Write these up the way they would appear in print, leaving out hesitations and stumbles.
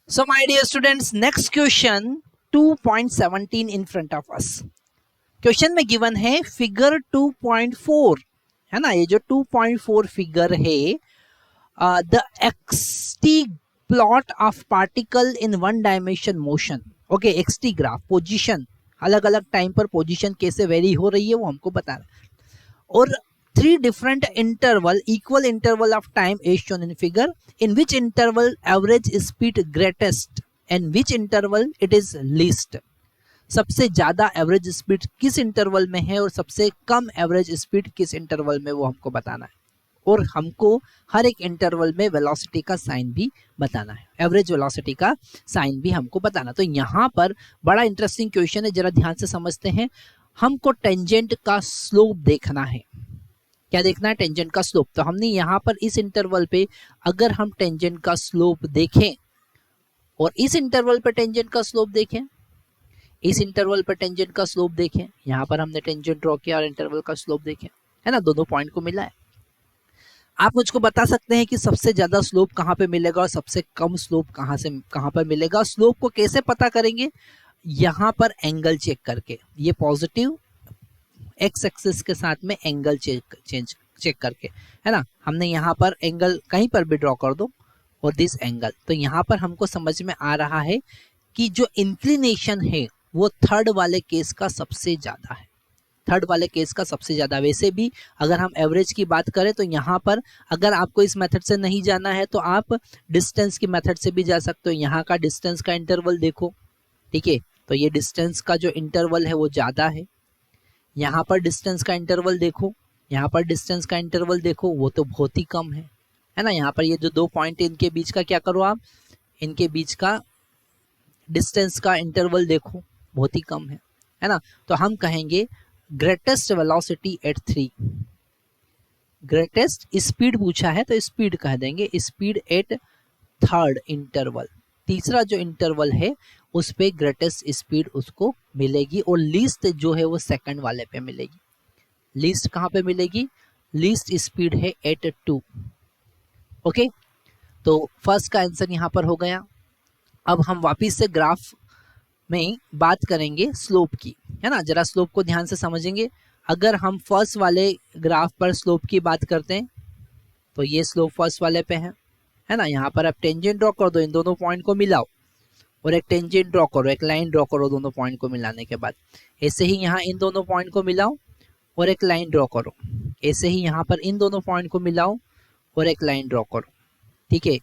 So my dear students, next question 2.17 in front of us. Question में given है figure 2.4 है ना, ये जो 2.4 फिगर है the XT plot of particle in one dimension motion. Okay, XT graph position, अलग अलग टाइम पर पोजीशन कैसे वेरी हो रही है वो हमको बता रहा है. और 3 different interval, equal interval of time is shown in figure, in which interval average speed greatest and which interval it is least. सबसे ज्यादा एवरेज स्पीड किस इंटरवल में है और सबसे कम एवरेज स्पीड किस इंटरवल में, वो हमको बताना है. और हमको हर एक इंटरवल में वेलोसिटी का साइन भी बताना है, एवरेज वेलोसिटी का साइन भी हमको बताना. तो यहाँ पर बड़ा इंटरेस्टिंग क्वेश्चन है, जरा ध्यान से समझते हैं. हमको टेंजेंट का स्लोप देखना है. क्या देखना है? टेंजेंट का स्लोप. तो हमने यहाँ पर इस इंटरवल पे अगर हम टेंजेंट का स्लोप देखें और इस इंटरवल पे टेंजेंट का स्लोप देखें, इस इंटरवल पर टेंजेंट का स्लोप देखें, यहाँ पर हमने टेंजेंट ड्रॉ किया और इंटरवल का स्लोप देखें, है ना, दोनों पॉइंट को मिला है. आप मुझको बता सकते हैं कि सबसे ज्यादा स्लोप कहाँ पे मिलेगा और सबसे कम स्लोप कहाँ पर मिलेगा. स्लोप को कैसे पता करेंगे? यहाँ पर एंगल चेक करके, ये पॉजिटिव एक्स एक्सिस के साथ में एंगल चेक करके, है ना. हमने यहाँ पर एंगल कहीं पर भी ड्रॉ कर दो और दिस एंगल, तो यहाँ पर हमको समझ में आ रहा है कि जो इंक्लिनेशन है वो थर्ड वाले केस का सबसे ज्यादा है. थर्ड वाले केस का सबसे ज्यादा. वैसे भी अगर हम एवरेज की बात करें तो यहाँ पर अगर आपको इस मेथड से नहीं जाना है तो आप डिस्टेंस की मेथड से भी जा सकते हो. यहाँ का डिस्टेंस का इंटरवल देखो, ठीक है, तो ये डिस्टेंस का जो इंटरवल है वो ज्यादा है. यहाँ पर डिस्टेंस का इंटरवल देखो, यहाँ पर डिस्टेंस का इंटरवल देखो, वो तो बहुत ही कम है ना. यहाँ पर ये जो 2 पॉइंट है इनके बीच का क्या करो आप, इनके बीच का डिस्टेंस का इंटरवल देखो, बहुत ही कम है ना. तो हम कहेंगे greatest velocity at 3, greatest speed पूछा है तो स्पीड कह देंगे, स्पीड एट थर्ड इंटरवल, तीसरा जो इंटरवल है उस पे ग्रेटेस्ट स्पीड उसको मिलेगी. और लीस्ट जो है वो सेकंड वाले पे मिलेगी. लीस्ट कहाँ पे मिलेगी? लीस्ट स्पीड है एट 2. ओके, तो फर्स्ट का आंसर यहाँ पर हो गया. अब हम वापिस से ग्राफ में बात करेंगे स्लोप की, है ना. जरा स्लोप को ध्यान से समझेंगे. अगर हम फर्स्ट वाले ग्राफ पर स्लोप की बात करते हैं तो ये स्लोप फर्स्ट वाले पे है ना. यहाँ पर आप टेंजेंट ड्रॉ कर दो, इन दोनों पॉइंट को मिलाओ और एक टेंजेंट ड्रॉ करो, एक लाइन ड्रॉ करो दोनों पॉइंट को मिलाने के बाद. ऐसे ही यहाँ इन दोनों पॉइंट को मिलाओ और एक लाइन ड्रॉ करो. ऐसे ही यहाँ पर इन दोनों पॉइंट को मिलाओ और एक लाइन ड्रॉ करो, ठीक है.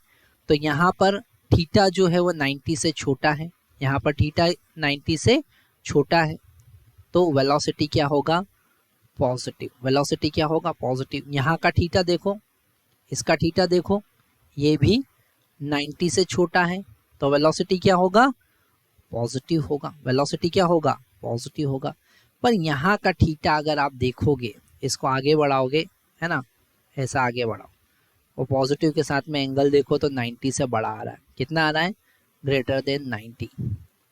तो यहाँ पर थीटा जो है वो 90 से छोटा है, यहाँ पर थीटा 90 से छोटा है, तो वेलोसिटी क्या होगा? पॉजिटिव. वेलोसिटी क्या होगा? पॉजिटिव. यहाँ का थीटा देखो, इसका थीटा देखो, ये भी 90 से छोटा है, तो वेलोसिटी क्या होगा? पॉजिटिव होगा. वेलोसिटी क्या होगा? पॉजिटिव होगा. पर यहाँ का थीटा अगर आप देखोगे, इसको आगे बढ़ाओगे, है ना, ऐसा आगे बढ़ाओ, वो पॉजिटिव के साथ में एंगल देखो तो 90 से बड़ा आ रहा है. कितना आ रहा है? Greater than 90.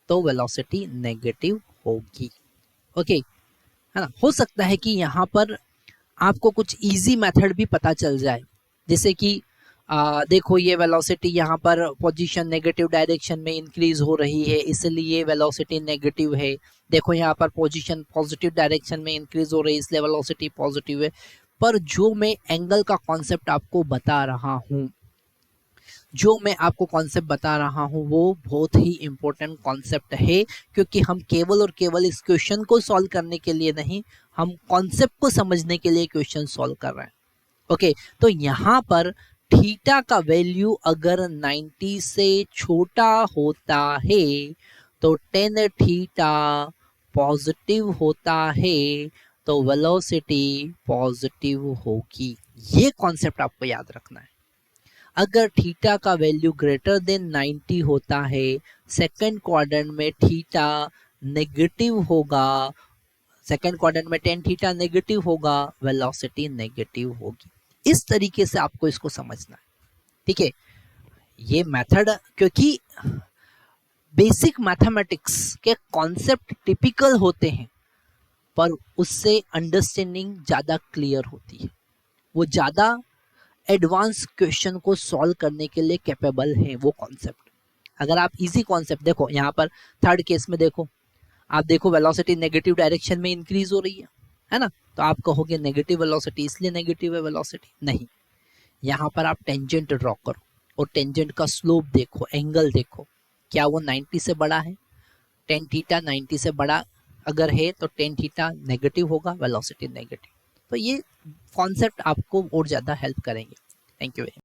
तो वेलोसिटी नेगेटिव होगी. ओके, है ना. हो सकता है कि यहाँ पर आपको कुछ इजी मेथड भी पता चल जाए, जैसे कि देखो ये वेलोसिटी यहाँ पर पोजीशन नेगेटिव डायरेक्शन में इंक्रीज हो रही है इसलिए वेलोसिटी नेगेटिव है. देखो यहाँ पर पोजीशन पॉजिटिव डायरेक्शन में इंक्रीज हो रही है इसलिए वेलोसिटी पॉजिटिव है. पर जो मैं एंगल का कॉन्सेप्ट आपको बता रहा हूँ, जो मैं आपको कॉन्सेप्ट बता रहा हूँ वो बहुत ही इंपॉर्टेंट कॉन्सेप्ट है, क्योंकि हम केवल और केवल इस क्वेश्चन को सॉल्व करने के लिए नहीं, हम कॉन्सेप्ट को समझने के लिए क्वेश्चन सॉल्व कर रहे हैं. ओके, तो यहाँ पर थीटा का वैल्यू अगर 90 से छोटा होता है तो tan थीटा पॉजिटिव होता है, तो वेलोसिटी पॉजिटिव होगी. ये कॉन्सेप्ट आपको याद रखना है. अगर थीटा का वैल्यू ग्रेटर देन 90 होता है, सेकंड क्वाड्रेंट में थीटा नेगेटिव होगा, सेकंड क्वाड्रेंट में tan थीटा नेगेटिव होगा, वेलोसिटी नेगेटिव होगी. इस तरीके से आपको इसको समझना है, ठीक है. ये मेथड, क्योंकि बेसिक मैथमेटिक्स के कॉन्सेप्ट टिपिकल होते हैं पर उससे अंडरस्टैंडिंग ज़्यादा क्लियर होती है, वो ज़्यादा एडवांस क्वेश्चन को सॉल्व करने के लिए कैपेबल है वो कॉन्सेप्ट. अगर आप इजी कॉन्सेप्ट देखो, यहाँ पर थर्ड केस में देखो, आप देखो वेलोसिटी नेगेटिव डायरेक्शन में इंक्रीज हो रही है ना, तो आप कहोगे नेगेटिव वेलोसिटी इसलिए नेगेटिव है वेलोसिटी, नहीं। यहाँ पर आप टेंजेंट ड्रॉ करो और टेंजेंट का स्लोप देखो, एंगल देखो, क्या वो 90 से बड़ा है, टेन थीटा 90 से बड़ा अगर है तो टेन थीटा नेगेटिव होगा, वेलोसिटी नेगेटिव। तो ये कॉन्सेप्ट आपको और ज़्यादा हेल्प करेंगे। Thank you.